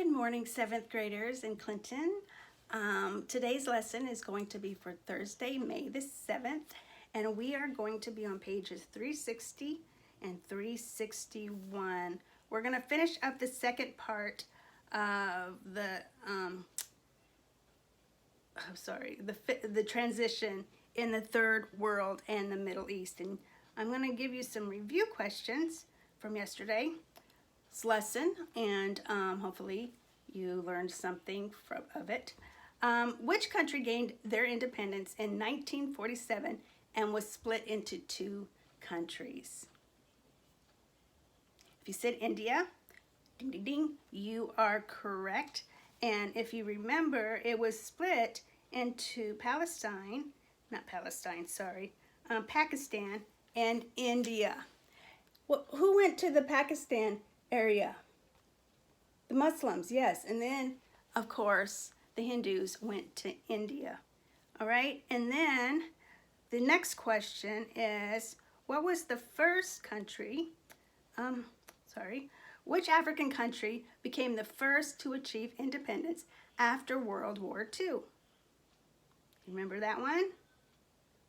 Good morning, 7th graders in Clinton. Today's lesson is going to be for Thursday, May the 7th, and we are going to be on pages 360 and 361. We're going to finish up the second part of the transition in the third world and the Middle East. And I'm going to give you some review questions from yesterday's lesson, and hopefully you learned something of it. Which country gained their independence in 1947 and was split into two countries? If you said India, ding ding ding, you are correct. And if you remember, it was split into Pakistan and India. Well, who went to the Pakistan area? The Muslims, yes. And then, of course, the Hindus went to India. All right? And then the next question is, what was the first country, which African country became the first to achieve independence after World War II? Remember that one?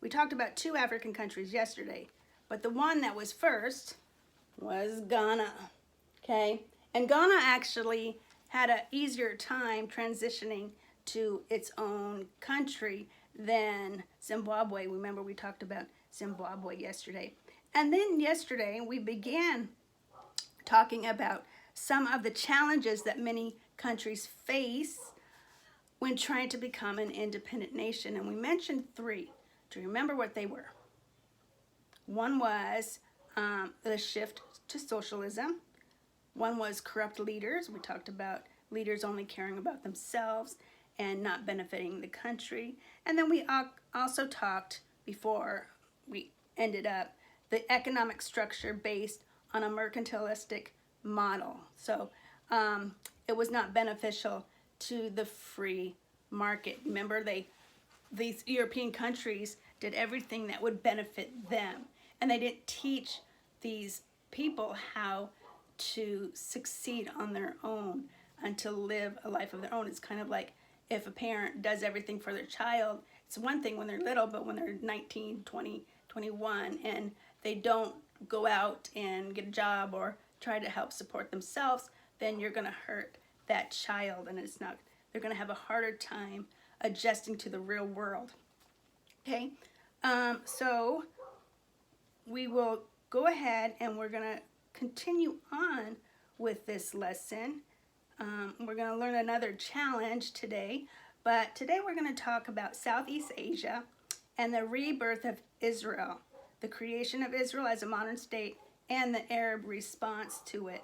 We talked about two African countries yesterday, but the one that was first was Ghana. Okay? And Ghana actually had an easier time transitioning to its own country than Zimbabwe. Remember, we talked about Zimbabwe yesterday. And then yesterday we began talking about some of the challenges that many countries face when trying to become an independent nation. And we mentioned three. Do you remember what they were? One was the shift to socialism. One was corrupt leaders. We talked about leaders only caring about themselves and not benefiting the country. And then we also talked, before we ended up, the economic structure based on a mercantilistic model. So it was not beneficial to the free market. Remember, these European countries did everything that would benefit them. And they didn't teach these people how to succeed on their own and to live a life of their own. It's kind of like if a parent does everything for their child. It's one thing when they're little, but when they're 19, 20, 21, and they don't go out and get a job or try to help support themselves, then you're going to hurt that child, and they're going to have a harder time adjusting to the real world. Okay, so we will go ahead and we're going to continue on with this lesson. We're going to learn another challenge today, but today we're going to talk about Southeast Asia and the rebirth of Israel, the creation of Israel as a modern state, and the Arab response to it.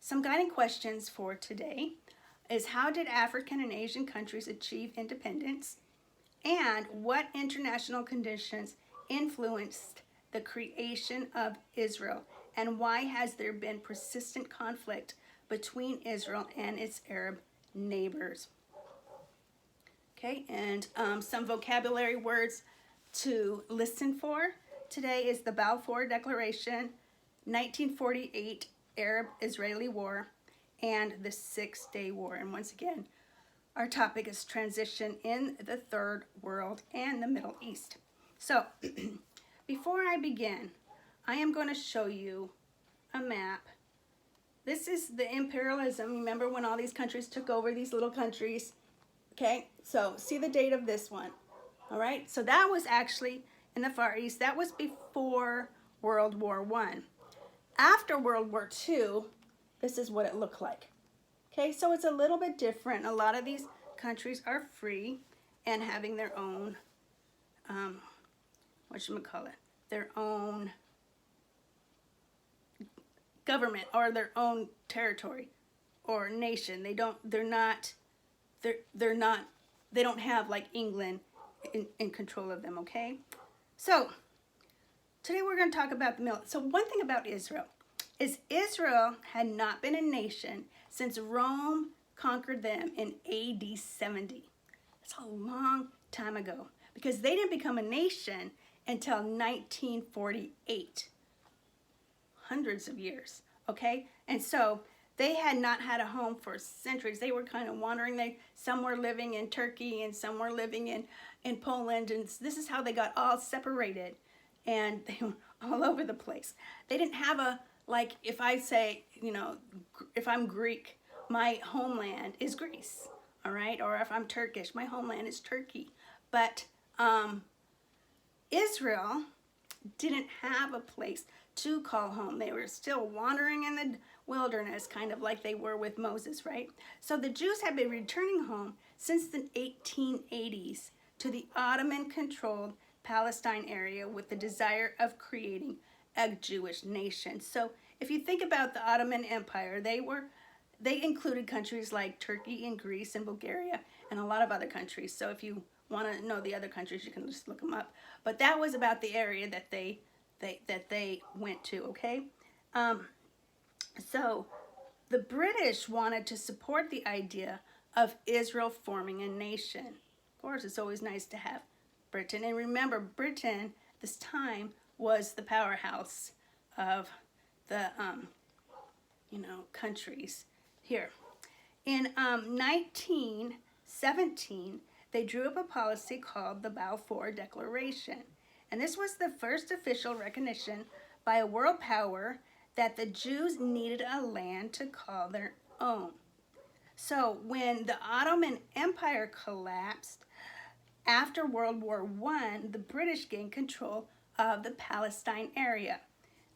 Some guiding questions for today is, how did African and Asian countries achieve independence? And what international conditions influenced the creation of Israel? And why has there been persistent conflict between Israel and its Arab neighbors? Okay, and some vocabulary words to listen for today is the Balfour Declaration, 1948 Arab-Israeli War, and the Six-Day War. And once again, our topic is transition in the third world and the Middle East. So, before I begin, I am going to show you a map. This is the imperialism. Remember when all these countries took over these little countries? Okay, so see the date of this one. All right, so that was actually in the Far East. That was before World War I. After World War II, this is what it looked like. Okay, so it's a little bit different. A lot of these countries are free and having their own, their own government or their own territory or nation. They don't have like England in control of them, okay? So today we're going to talk about the military. So one thing about Israel is Israel had not been a nation since Rome conquered them in AD 70. That's a long time ago, because they didn't become a nation until 1948. Hundreds of years, okay? And so they had not had a home for centuries. They were kind of wandering. Some were living in Turkey and some were living in Poland, and this is how they got all separated, and they were all over the place. They didn't have a, like, if I say, if I'm Greek, my homeland is Greece, all right? Or if I'm Turkish, my homeland is Turkey. But Israel didn't have a place to call home. They were still wandering in the wilderness, kind of like they were with Moses, right? So the Jews had been returning home since the 1880s to the Ottoman-controlled Palestine area with the desire of creating a Jewish nation. So if you think about the Ottoman Empire, they included countries like Turkey and Greece and Bulgaria and a lot of other countries. So if you want to know the other countries, you can just look them up. But that was about the area that they went to, okay? So the British wanted to support the idea of Israel forming a nation. Of course, it's always nice to have Britain. And remember, Britain, this time, was the powerhouse of the, countries here. In 1917, they drew up a policy called the Balfour Declaration. And this was the first official recognition by a world power that the Jews needed a land to call their own. So when the Ottoman Empire collapsed, after World War I, the British gained control of the Palestine area.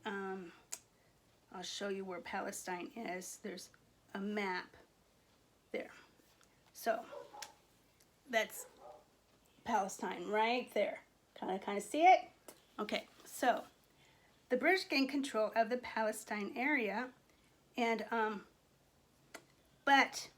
I'll show you where Palestine is. There's a map there. So that's Palestine right there. Kind of see it? Okay, so the British gained control of the Palestine area, and but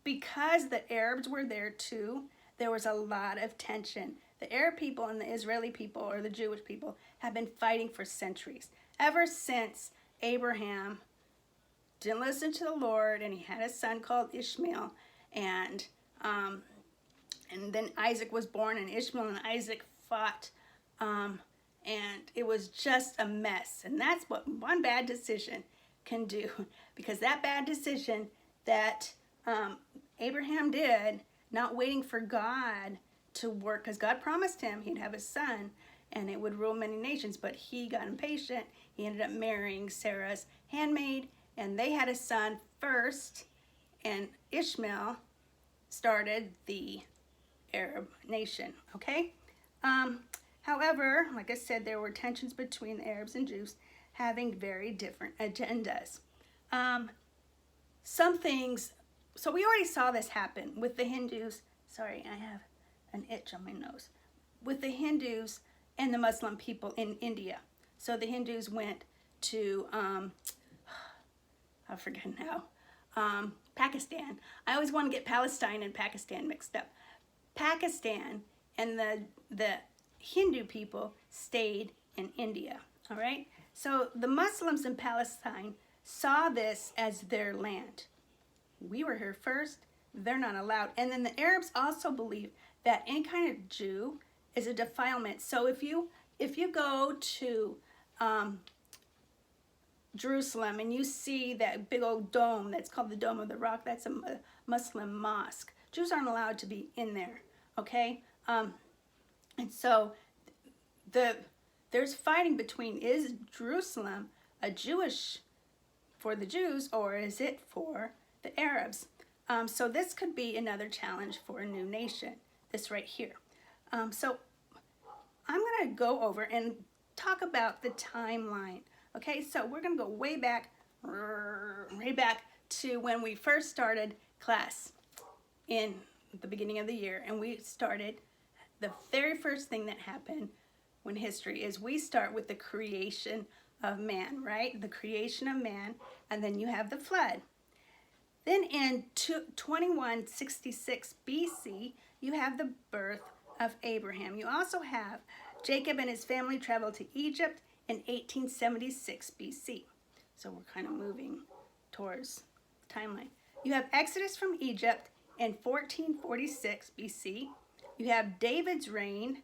because the Arabs were there too, there was a lot of tension. The Arab people and the Israeli people, or the Jewish people, have been fighting for centuries. Ever since Abraham didn't listen to the Lord, and he had a son called Ishmael, and then Isaac was born, and Ishmael and Isaac fought, and it was just a mess. And that's what one bad decision can do, because that bad decision that Abraham did, not waiting for God to work, because God promised him he'd have a son and it would rule many nations, but he got impatient. He ended up marrying Sarah's handmaid, and they had a son first, and Ishmael started the Arab nation, okay? However, like I said, there were tensions between the Arabs and Jews having very different agendas. Some things, so we already saw this happen with the Hindus. Sorry, I have an itch on my nose. With the Hindus and the Muslim people in India. So the Hindus went to, I forget now, Pakistan. I always want to get Palestine and Pakistan mixed up. Pakistan and the Hindu people stayed in India, all right? So the Muslims in Palestine saw this as their land. We were here first, they're not allowed. And then the Arabs also believe that any kind of Jew is a defilement. So if you go to Jerusalem and you see that big old dome that's called the Dome of the Rock, that's a Muslim mosque. Jews aren't allowed to be in there, okay? And so there's fighting between, is Jerusalem a Jewish for the Jews, or is it for the Arabs? So this could be another challenge for a new nation, this right here. So I'm going to go over and talk about the timeline. Okay, so we're going to go way back to when we first started class in the beginning of the year. And we started, the very first thing that happened when history is, we start with the creation of man, right? The creation of man, and then you have the flood. Then in 2166 BC, you have the birth of Abraham. You also have Jacob and his family traveled to Egypt in 1876 BC. So we're kind of moving towards the timeline. You have Exodus from Egypt in 1446 BC. You have David's reign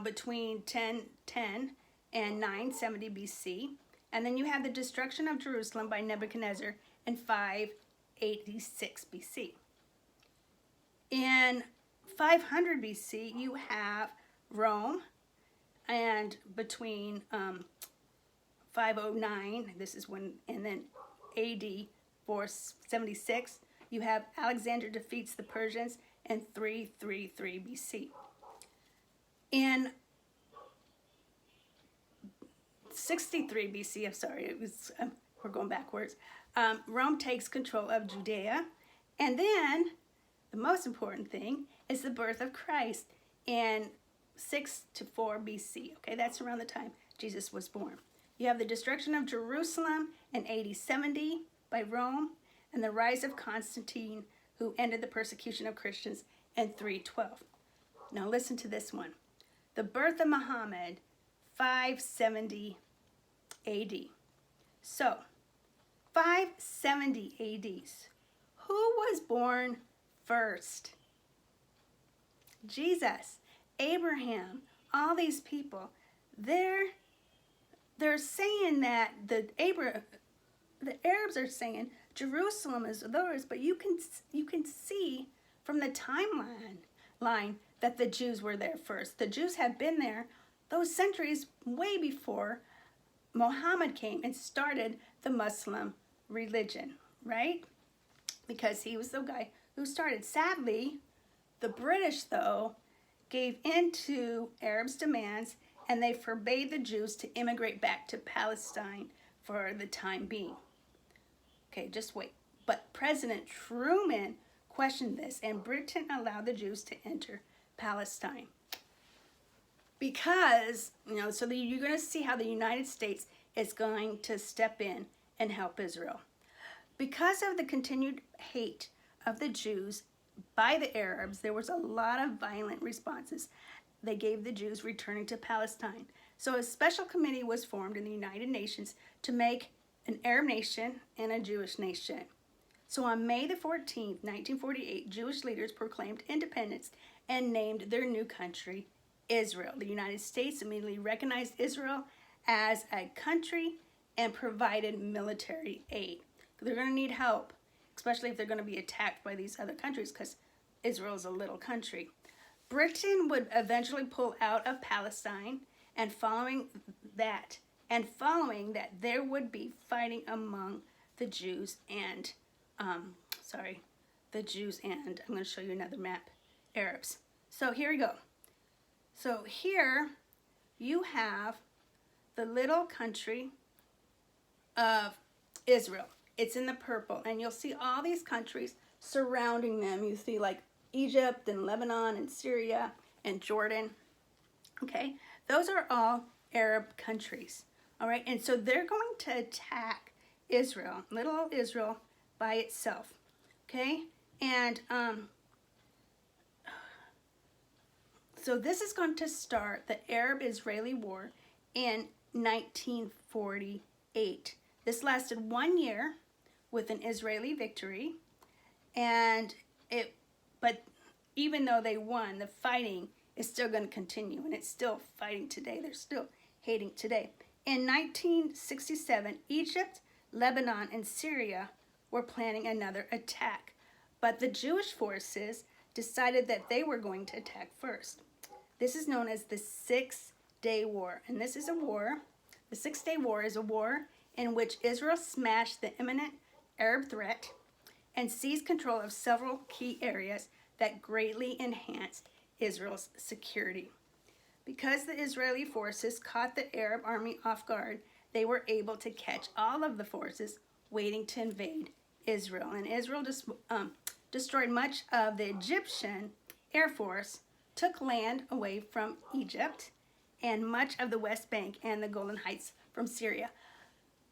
between 1010 and 970 BC. And then you have the destruction of Jerusalem by Nebuchadnezzar in 586 BC. In 500 BC, you have Rome, and between 509, this is when, and then AD 476, you have Alexander defeats the Persians in 333 BC. In 63 BC, I'm sorry, we're going backwards, Rome takes control of Judea, and then the most important thing is the birth of Christ in 6 to 4 BC. Okay, that's around the time Jesus was born. You have the destruction of Jerusalem in AD 70 by Rome, and the rise of Constantine, who ended the persecution of Christians in 312. Now listen to this one. The birth of Muhammad, 570 AD. So, 570 ADs. Who was born first? Jesus, Abraham, all these people. They're saying that the Arabs are saying Jerusalem is theirs, but you can see from the timeline that the Jews were there first. The Jews have been there those centuries way before Muhammad came and started the Muslim religion, right? Because he was the guy who started. Sadly, the British, though, gave in to Arabs' demands, and they forbade the Jews to immigrate back to Palestine for the time being. Okay, just wait. But President Truman questioned this, and Britain allowed the Jews to enter Palestine. Because, so you're going to see how the United States is going to step in and help Israel. Because of the continued hate of the Jews by the Arabs, there was a lot of violent responses they gave the Jews returning to Palestine. So a special committee was formed in the United Nations to make an Arab nation and a Jewish nation. So on May the 14th, 1948, Jewish leaders proclaimed independence and named their new country Israel. The United States immediately recognized Israel as a country and provided military aid. They're going to need help, especially if they're going to be attacked by these other countries, because Israel is a little country. Britain would eventually pull out of Palestine, and following that, there would be fighting among the Jews and, I'm going to show you another map, Arabs. So here we go. So here you have the little country of Israel. It's in the purple, and you'll see all these countries surrounding them. You see like Egypt and Lebanon and Syria and Jordan. Okay, those are all Arab countries. All right, and so they're going to attack Israel, little Israel by itself. Okay, and so this is going to start the Arab-Israeli War in 1948. This lasted 1 year with an Israeli victory, but even though they won, the fighting is still going to continue, and it's still fighting today. They're still hating today. In 1967, Egypt, Lebanon, and Syria were planning another attack, but the Jewish forces decided that they were going to attack first. This is known as the Six-Day War, and this is a war. The Six-Day War is a war in which Israel smashed the imminent Arab threat and seized control of several key areas that greatly enhanced Israel's security. Because the Israeli forces caught the Arab army off guard, they were able to catch all of the forces waiting to invade Israel. And Israel destroyed much of the Egyptian Air Force, took land away from Egypt, and much of the West Bank and the Golan Heights from Syria.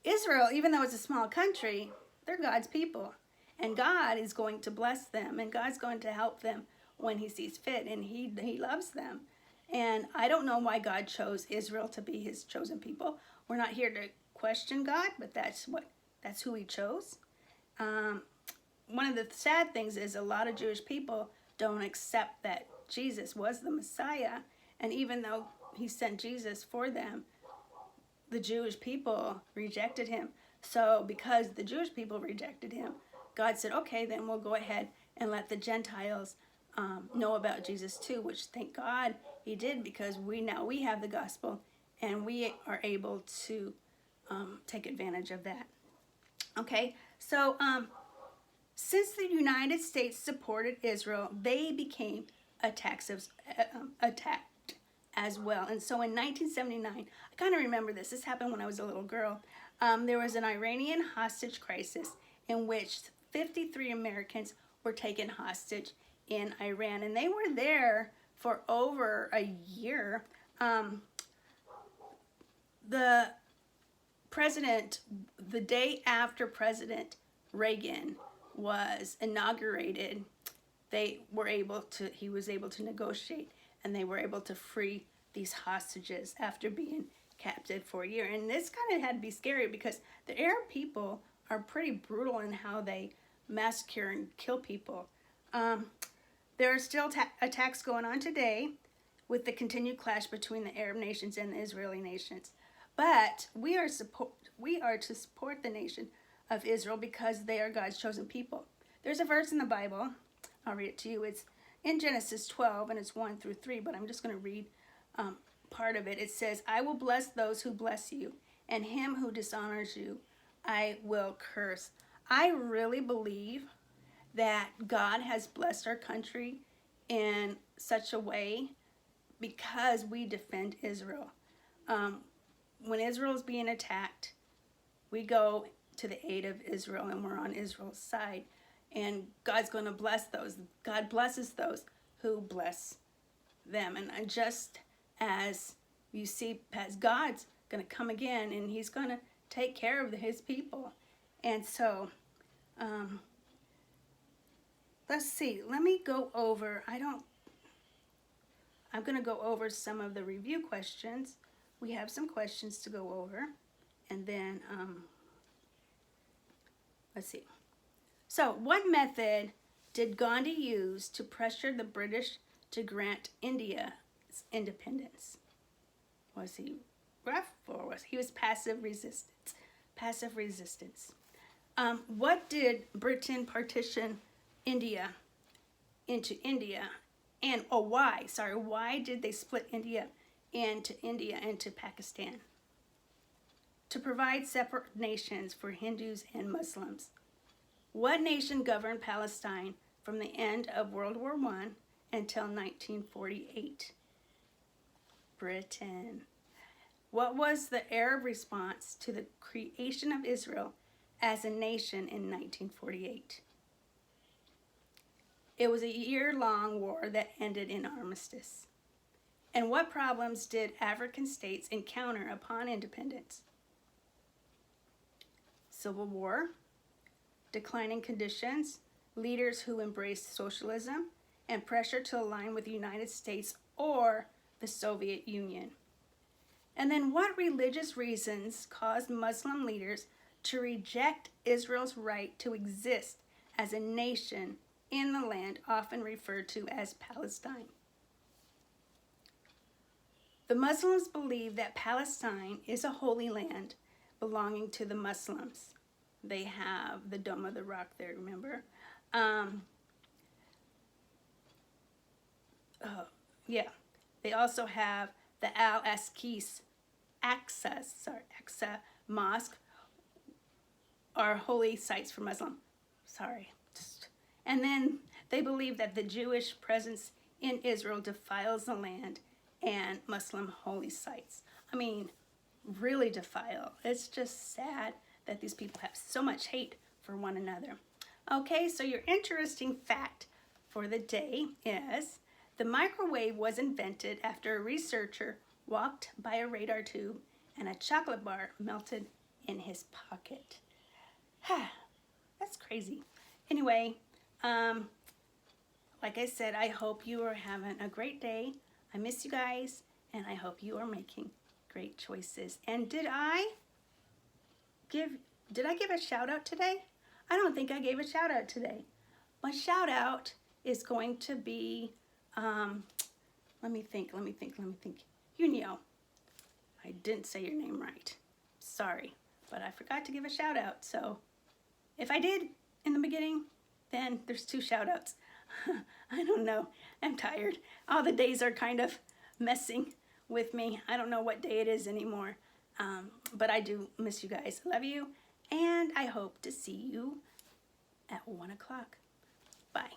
Israel, even though it's a small country, they're God's people. And God is going to bless them, and God's going to help them when he sees fit, and he loves them. And I don't know why God chose Israel to be his chosen people. We're not here to question God, but that's who he chose. One of the sad things is a lot of Jewish people don't accept that Jesus was the Messiah, and even though he sent Jesus for them, the Jewish people rejected him. So because the Jewish people rejected him, God said, okay, then we'll go ahead and let the Gentiles know about Jesus too, which thank God he did, because we have the gospel and we are able to take advantage of that. Okay, so since the United States supported Israel, they became attacked as well. And so in 1979, I kind of remember this. This happened when I was a little girl. There was an Iranian hostage crisis in which 53 Americans were taken hostage in Iran, and they were there for over a year. The president, the day after President Reagan was inaugurated, he was able to negotiate, and they were able to free these hostages after being captive for a year. And this kind of had to be scary because the Arab people are pretty brutal in how they massacre and kill people. There are still attacks going on today with the continued clash between the Arab nations and the Israeli nations. But we are to support the nation of Israel because they are God's chosen people. There's a verse in the Bible. I'll read it to you. It's in Genesis 12, and it's 1 through 3, but I'm just going to read part of it. It says, I will bless those who bless you, and him who dishonors you I will curse. I really believe that God has blessed our country in such a way because we defend Israel. When Israel is being attacked, we go to the aid of Israel, and we're on Israel's side. And God's going to bless those. God blesses those who bless them. And just as you see, as God's going to come again, and he's going to take care of his people. And so, let's see. Let me go over. I'm going to go over some of the review questions. We have some questions to go over. And then, let's see. So, what method did Gandhi use to pressure the British to grant India its independence? Was he rough, or was he passive resistance? Passive resistance. What did Britain partition India into India? And why? Sorry, why did they split India into Pakistan? To provide separate nations for Hindus and Muslims. What nation governed Palestine from the end of World War I until 1948? Britain. What was the Arab response to the creation of Israel as a nation in 1948? It was a year-long war that ended in armistice. And what problems did African states encounter upon independence? Civil war, declining conditions, leaders who embraced socialism, and pressure to align with the United States or the Soviet Union. And then what religious reasons caused Muslim leaders to reject Israel's right to exist as a nation in the land often referred to as Palestine? The Muslims believe that Palestine is a holy land belonging to the Muslims. They have the Dome of the Rock there, remember? They also have the Al-Aqsa Mosque, are holy sites for Muslim. And then they believe that the Jewish presence in Israel defiles the land and Muslim holy sites. I mean, really defile. It's just sad that these people have so much hate for one another. Okay, so your interesting fact for the day is the microwave was invented after a researcher walked by a radar tube and a chocolate bar melted in his pocket. That's crazy. Anyway, like I said, I hope you are having a great day. I miss you guys, and I hope you are making great choices. And did I give a shout out today? I don't think I gave a shout out today. My shout out is going to be, let me think. Unio. I didn't say your name right. Sorry, but I forgot to give a shout out. So if I did in the beginning, then there's 2 shout outs. I don't know. I'm tired. All the days are kind of messing with me. I don't know what day it is anymore. But I do miss you guys. Love you. And I hope to see you at 1 o'clock. Bye.